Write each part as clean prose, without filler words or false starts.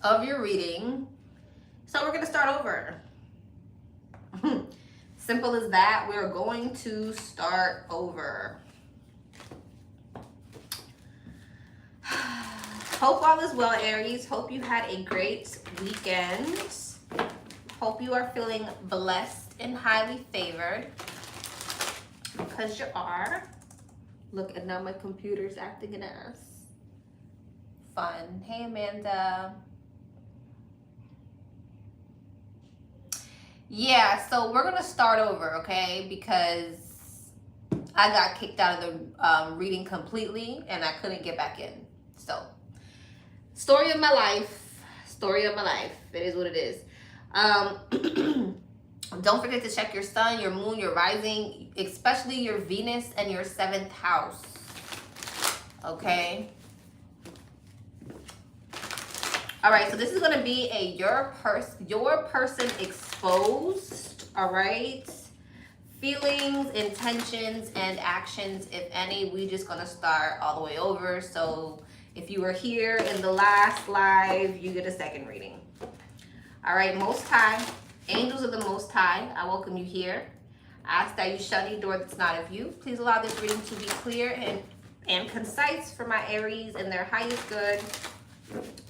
of your reading. So we're going to start over. Simple as that. We're going to start over. Hope all is well, Aries. Hope you had a great weekend. Hope you are feeling blessed and highly favored. Because you are. Look, and now my computer's acting an ass. Fun. Hey, Amanda. Yeah, so we're going to start over, okay? Because I got kicked out of the reading completely and I couldn't get back in. So, story of my life. Story of my life. It is what it is. Don't forget to check your sun, your moon, your rising, especially your Venus and your 7th house. Okay? All right, so this is going to be a your person exposed, all right? Feelings, intentions, and actions, if any. We just going to start all the way over. So if you were here in the last live, you get a second reading. All right, Most High, angels of the Most High, I welcome you here. I ask that you shut any door that's not of you. Please allow this reading to be clear and concise for my Aries and their highest good.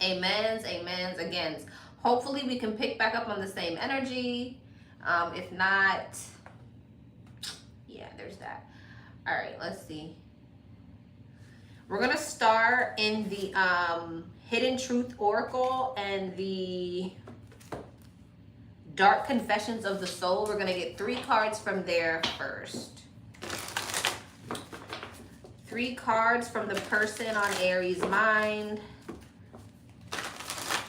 Amens, amens, agains. Hopefully we can pick back up on the same energy. If not, yeah, there's that. All right, let's see. We're going to start in the Hidden Truth Oracle and the Dark Confessions of the Soul. We're going to get 3 cards from there first. 3 cards from the person on Aries' mind.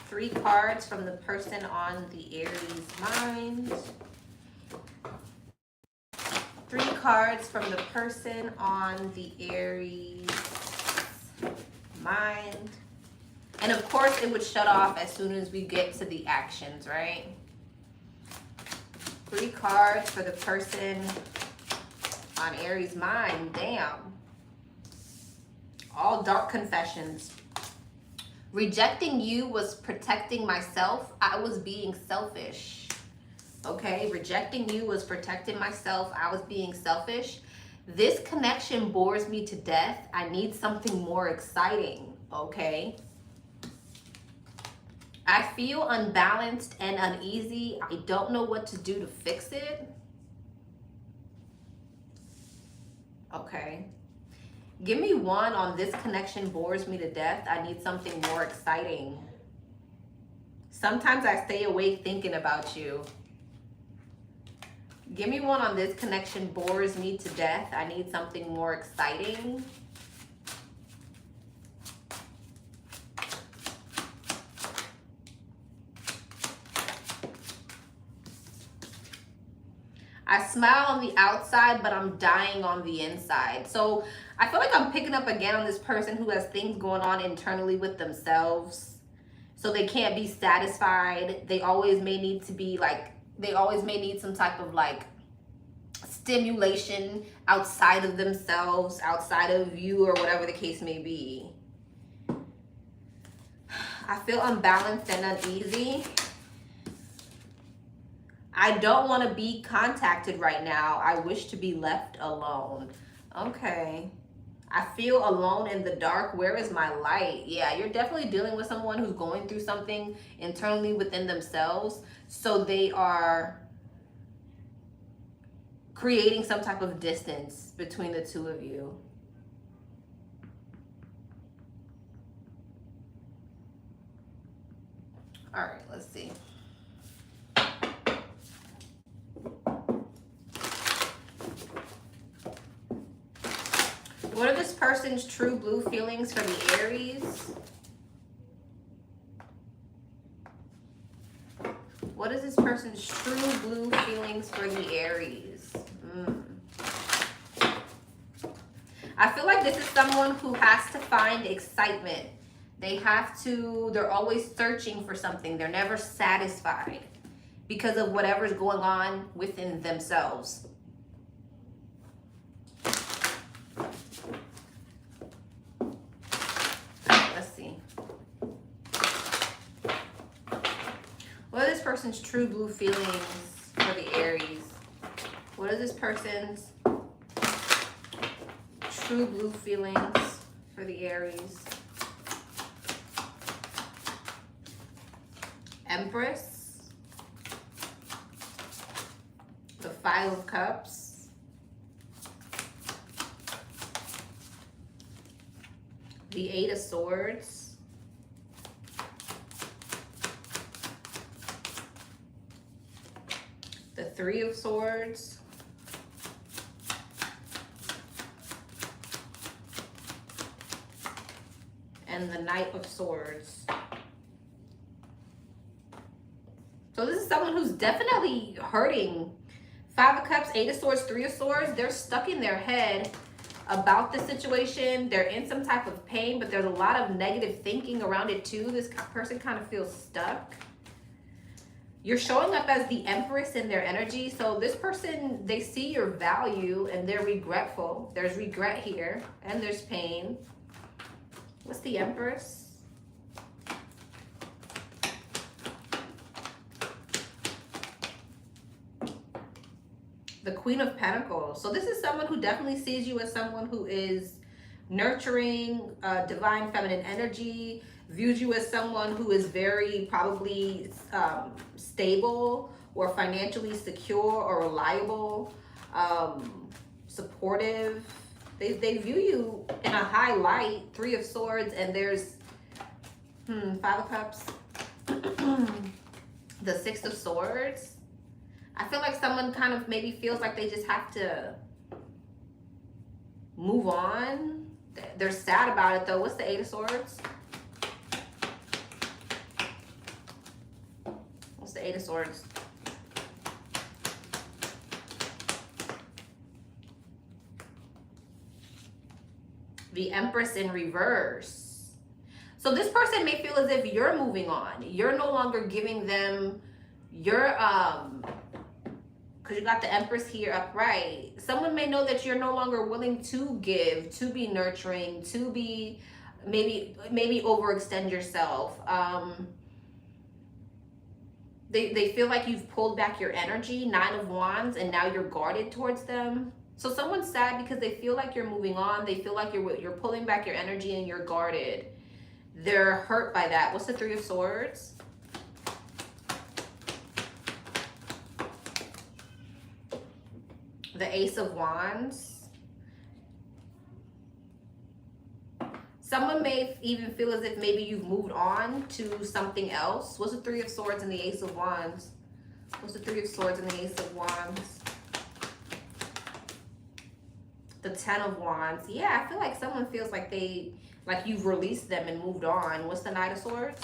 3 cards from the person on the Aries mind. 3 cards from the person on the Aries mind. And of course it would shut off as soon as we get to the actions, right? 3 cards for the person on Aries mind. Damn. All dark confessions. Rejecting you was protecting myself. I was being selfish. Okay, rejecting you was protecting myself. I was being selfish. This connection bores me to death. I need something more exciting. Okay. I feel unbalanced and uneasy. I don't know what to do to fix it. Okay. Give me 1 on this connection bores me to death. I need something more exciting. Sometimes I stay awake thinking about you. Give me 1 on this connection bores me to death. I need something more exciting. I smile on the outside, but I'm dying on the inside. So I feel like I'm picking up again on this person who has things going on internally with themselves. So they can't be satisfied. They always may need to be like, they always may need some type of like stimulation outside of themselves, outside of you, or whatever the case may be. I feel unbalanced and uneasy. I don't want to be contacted right now. I wish to be left alone. Okay. I feel alone in the dark. Where is my light? Yeah, you're definitely dealing with someone who's going through something internally within themselves. So they are creating some type of distance between the two of you. All right, let's see. What are this person's true blue feelings for the Aries? What is this person's true blue feelings for the Aries? I feel like this is someone who has to find excitement. They're always searching for something. They're never satisfied because of whatever's going on within themselves. Let's see. person's true blue feelings for the Aries? What are this person's true blue feelings for the Aries? Empress. The 5 of Cups. The 8 of Swords. The 3 of Swords. And the Knight of Swords. So this is someone who's definitely hurting. 5 of Cups, 8 of Swords, 3 of Swords. They're stuck in their head about the situation. They're in some type of pain, but there's a lot of negative thinking around it too. This person kind of feels stuck. You're showing up as the Empress in their energy. So this person, they see your value and they're regretful. There's regret here and there's pain. What's the Empress? The Queen of Pentacles. So this is someone who definitely sees you as someone who is nurturing, divine feminine energy, views you as someone who is very probably stable or financially secure or reliable, supportive. They view you in a high light. 3 of Swords, and there's 5 of Cups. The 6 of Swords. I feel like someone kind of maybe feels like they just have to move on. They're sad about it though. What's the 8 of Swords? What's the 8 of Swords? The Empress in reverse. So this person may feel as if you're moving on. You're no longer giving them your because you got the Empress here upright. Someone may know that you're no longer willing to give, to be nurturing, to be maybe overextend yourself. They feel like you've pulled back your energy, 9 of Wands, and now you're guarded towards them. So someone's sad because they feel like you're moving on. They feel like you're pulling back your energy and you're guarded. They're hurt by that. What's the 3 of Swords? The Ace of Wands. Someone may even feel as if maybe you've moved on to something else. What's the 3 of Swords and the Ace of Wands? What's the 3 of Swords and the Ace of Wands? The 10 of Wands. Yeah, I feel like someone feels like you've released them and moved on. What's the Knight of Swords?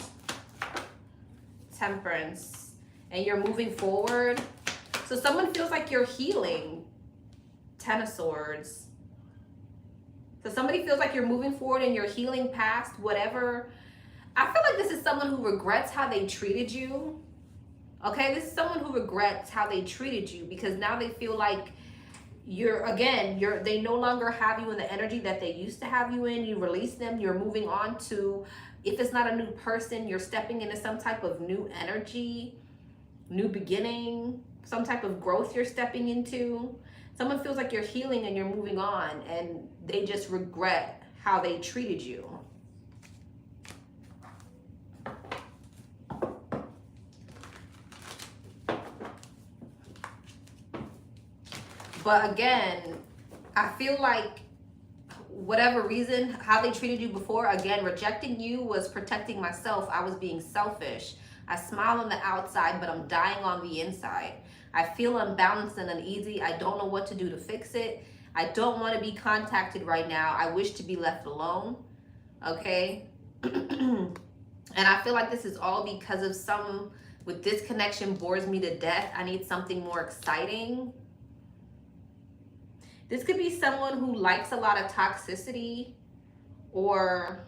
Temperance. And you're moving forward. So someone feels like you're healing. 10 of Swords. So somebody feels like you're moving forward and you're healing past whatever. I feel like this is someone who regrets how they treated you. Okay, this is someone who regrets how they treated you because now they feel like they no longer have you in the energy that they used to have you in. You release them, you're moving on to, if it's not a new person, you're stepping into some type of new energy, new beginning, some type of growth you're stepping into. Someone feels like you're healing and you're moving on and they just regret how they treated you. But again, I feel like whatever reason, how they treated you before, again, rejecting you was protecting myself. I was being selfish. I smile on the outside, but I'm dying on the inside. I feel unbalanced and uneasy. I don't know what to do to fix it. I don't want to be contacted right now. I wish to be left alone. Okay? And I feel like this is all because of with this connection bores me to death. I need something more exciting. This could be someone who likes a lot of toxicity or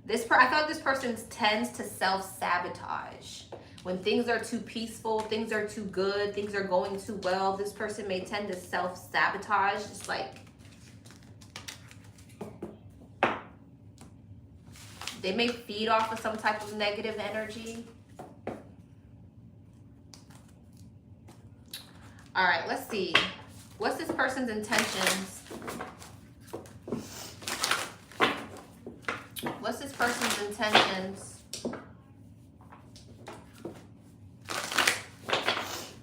I thought this person tends to self-sabotage. When things are too peaceful, things are too good, things are going too well, this person may tend to self-sabotage. Just like, They may feed off of some type of negative energy. All right, let's see. What's this person's intentions? What's this person's intentions?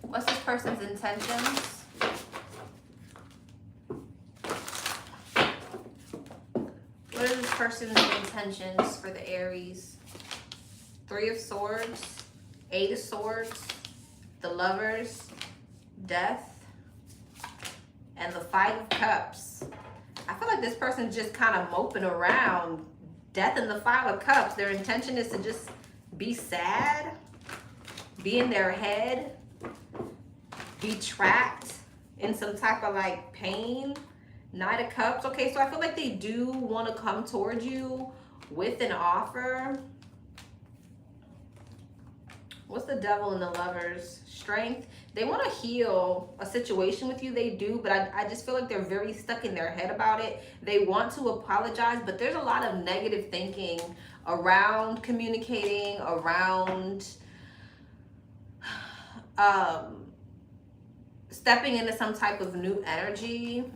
What's this person's intentions? What are this person's intentions for the Aries? Three of Swords, Eight of Swords, the Lovers, Death, and the Five of Cups. I feel like this person's just kind of moping around. Death and the Five of Cups. Their intention is to just be sad, be in their head, be trapped in some type of like pain. Knight of Cups. Okay, so I feel like they do want to come towards you with an offer. What's the Devil and the Lovers? Strength. They want to heal a situation with you. They do, but I just feel like they're very stuck in their head about it. They want to apologize, but there's a lot of negative thinking around communicating, around stepping into some type of new energy.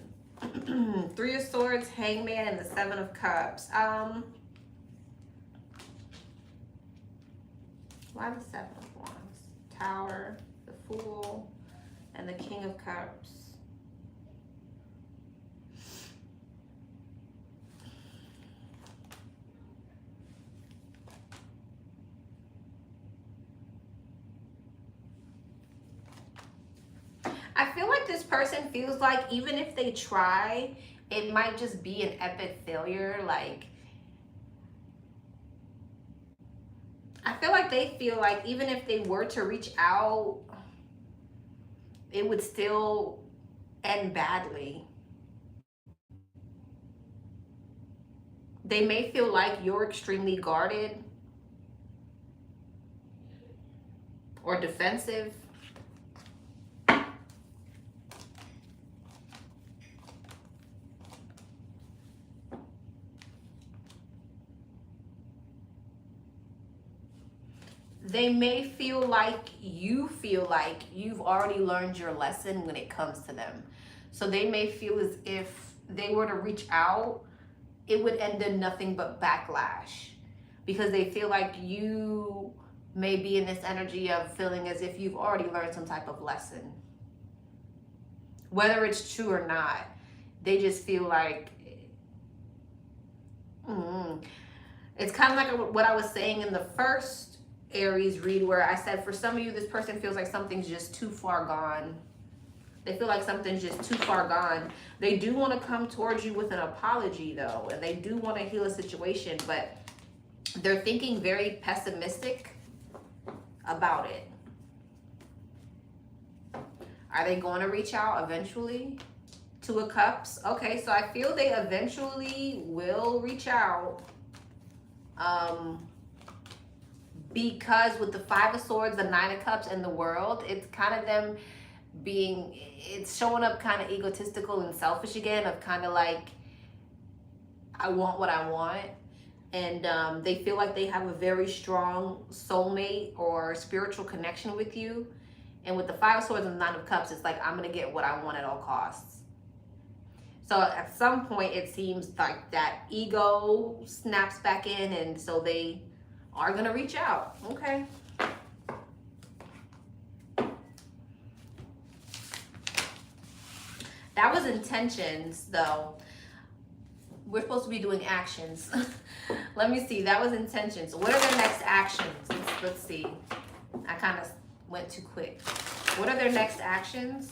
Three of Swords, Hangman, and the Seven of Cups. Why the Seven of Wands? Tower, the Fool, and the King of Cups. I feel like this person feels like even if they try, it might just be an epic failure. Like, I feel like they feel like even if they were to reach out, it would still end badly. They may feel like you're extremely guarded or defensive. They may feel like you've already learned your lesson when it comes to them. So they may feel as if they were to reach out, it would end in nothing but backlash, because they feel like you may be in this energy of feeling as if you've already learned some type of lesson. Whether it's true or not, they just feel like, it's kind of like what I was saying in the first Aries read, where I said for some of you, this person feels like something's just too far gone. They feel like something's just too far gone. They do want to come towards you with an apology though, and they do want to heal a situation, but they're thinking very pessimistic about it. Are they going to reach out eventually? Two of Cups. Okay, so I feel they eventually will reach out. Because with the Five of Swords, the Nine of Cups, and the World, it's kind of them being, it's showing up kind of egotistical and selfish again, of kind of like, I want what I want. And they feel like they have a very strong soulmate or spiritual connection with you. And with the Five of Swords and the Nine of Cups, it's like, I'm going to get what I want at all costs. So at some point, it seems like that ego snaps back in, and so they are going to reach out. Okay. That was intentions, though. We're supposed to be doing actions. Let me see. That was intentions. What are their next actions? Let's see. I kind of went too quick. What are their next actions?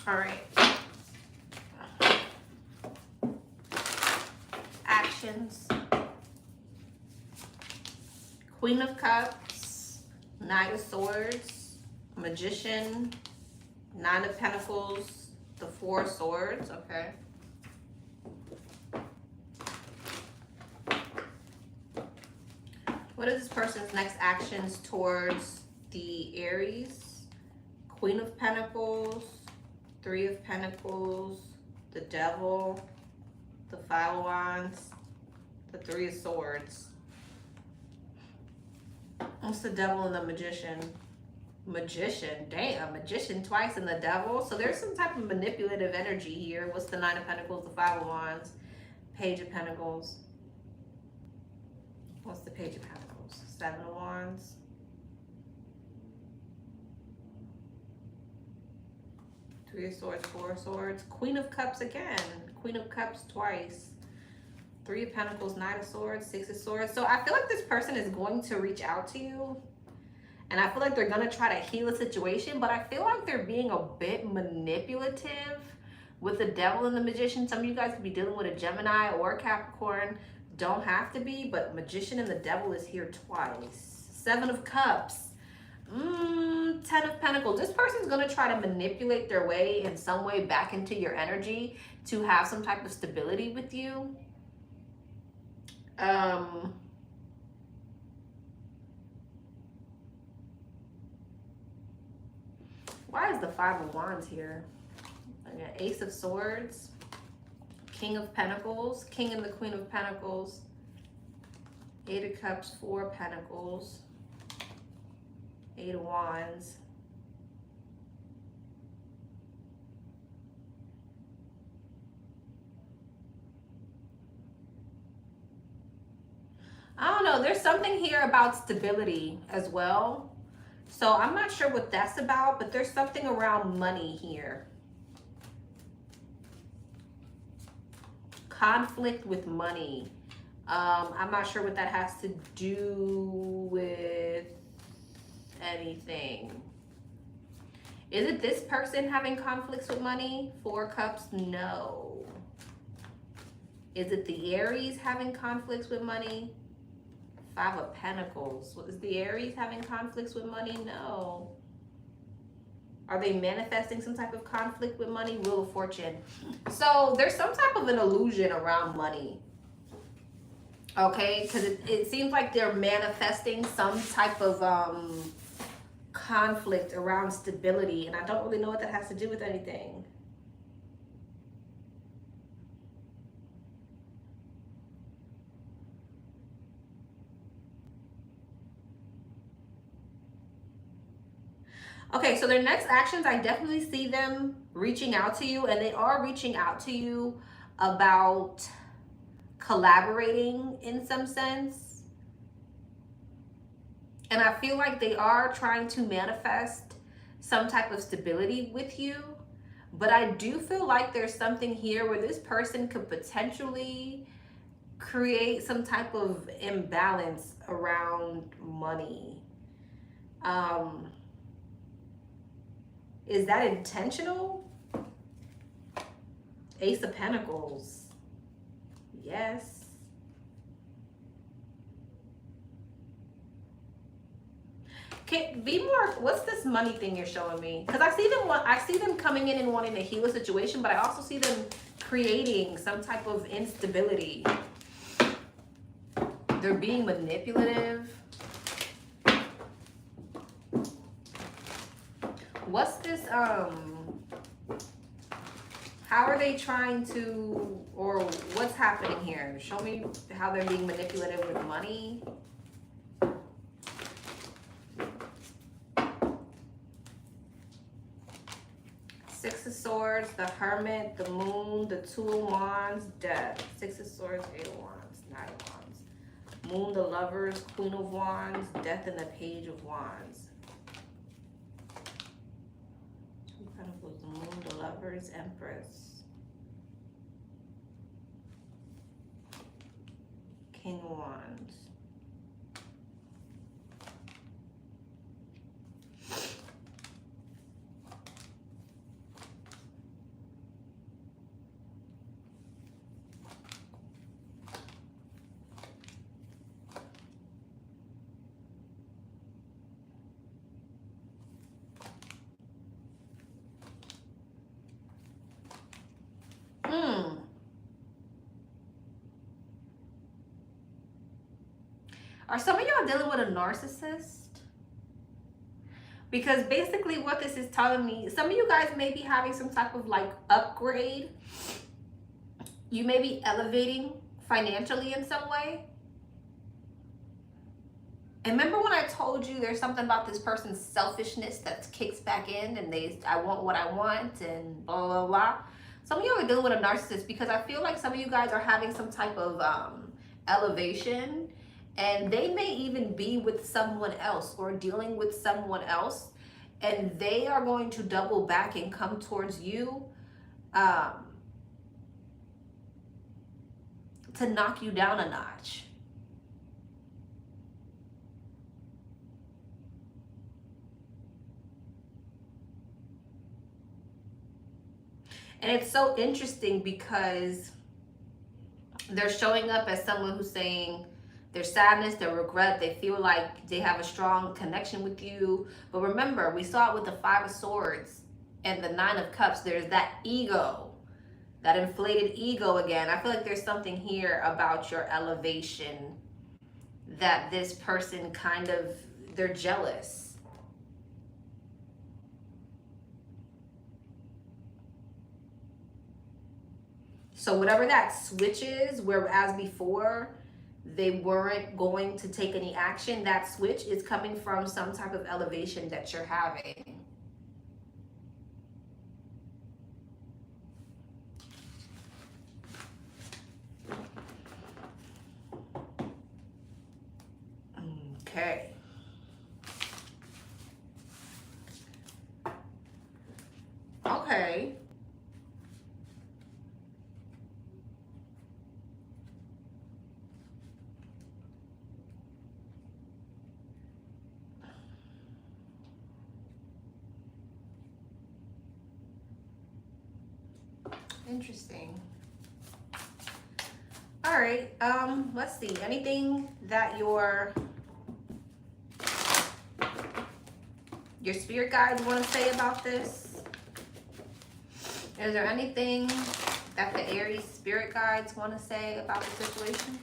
All right. Actions. Queen of Cups, Knight of Swords, Magician, Nine of Pentacles, the Four of Swords, okay. What is this person's next actions towards the Aries? Queen of Pentacles, Three of Pentacles, the Devil, the Five of Wands, the Three of Swords. What's the Devil and the Magician? Magician, damn, Magician twice and the Devil. So there's some type of manipulative energy here. What's the Nine of Pentacles, the Five of Wands, Page of Pentacles? What's the Page of Pentacles? Seven of Wands. Three of Swords, Four of Swords. Queen of Cups again. Queen of Cups twice. Three of Pentacles, Nine of Swords, Six of Swords. So I feel like this person is going to reach out to you. And I feel like they're going to try to heal a situation. But I feel like they're being a bit manipulative with the Devil and the Magician. Some of you guys could be dealing with a Gemini or a Capricorn. Don't have to be. But Magician and the Devil is here twice. Seven of Cups. 10 of Pentacles. This person's going to try to manipulate their way in some way back into your energy to have some type of stability with you. Why is the Five of Wands here? I got Ace of Swords, King of Pentacles, King and the Queen of Pentacles, Eight of Cups, Four of Pentacles, Eight of Wands. I don't know. There's something here about stability as well. So I'm not sure what that's about, but there's something around money here. Conflict with money. I'm not sure what that has to do with anything. Is it this person having conflicts with money? Four of Cups, no. Is it the Aries having conflicts with money? Five of Pentacles. Is the Aries having conflicts with money? No. Are they manifesting some type of conflict with money? Wheel of Fortune. So there's some type of an illusion around money. Okay, because it seems like they're manifesting some type of conflict around stability, and I don't really know what that has to do with anything. Okay, so their next actions, I definitely see them reaching out to you, and they are reaching out to you about collaborating in some sense. And I feel like they are trying to manifest some type of stability with you. But I do feel like there's something here where this person could potentially create some type of imbalance around money. Is that intentional? Ace of Pentacles. Yes. Okay, be more. What's this money thing you're showing me? Because I see them coming in and wanting to heal a situation, but I also see them creating some type of instability. They're being manipulative. What's this, how are they trying to, or what's happening here? Show me how they're being manipulative with money. Six of Swords, the Hermit, the Moon, the Two of Wands, Death. Six of Swords, Eight of Wands, Nine of Wands. Moon, the Lovers, Queen of Wands, Death, and the Page of Wands. The Moon, the Lovers, Empress, King of Wands. Are some of y'all dealing with a narcissist? Because basically what this is telling me, some of you guys may be having some type of like upgrade. You may be elevating financially in some way. And remember when I told you there's something about this person's selfishness that kicks back in and I want what I want and blah, blah, blah. Some of you are dealing with a narcissist because I feel like some of you guys are having some type of elevation, and they may even be with someone else or dealing with someone else, and they are going to double back and come towards you to knock you down a notch. And it's so interesting because they're showing up as someone who's saying their sadness, their regret, they feel like they have a strong connection with you. But remember, we saw it with the Five of Swords and the Nine of Cups. There's that ego, that inflated ego again. I feel like there's something here about your elevation that this person kind of, they're jealous. So whatever that switch is, whereas before they weren't going to take any action, that switch is coming from some type of elevation that you're having. Okay. Okay. Interesting. All right, let's see. Anything that your spirit guides want to say about this? Is there anything that the Aries spirit guides want to say about the situation?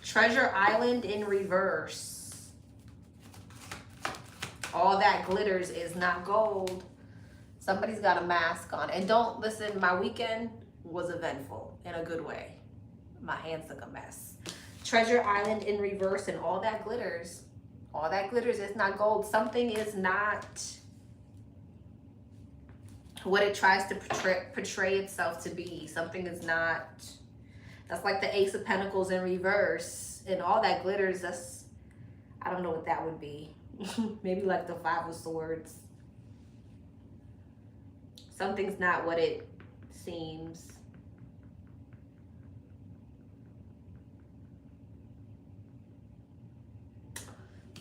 Treasure Island in reverse. All that glitters is not gold. Somebody's got a mask on. And don't listen, my weekend was eventful in a good way. My hands look a mess. Treasure Island in reverse and all that glitters. All that glitters is not gold. Something is not what it tries to portray itself to be. Something is not. That's like the Ace of Pentacles in reverse. And all that glitters, that's, I don't know what that would be. Maybe like the Five of Swords. Something's not what it seems.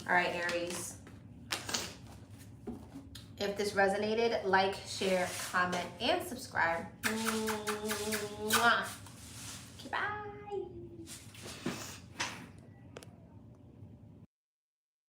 All right, Aries. If this resonated, like, share, comment, and subscribe. Mwah. Bye.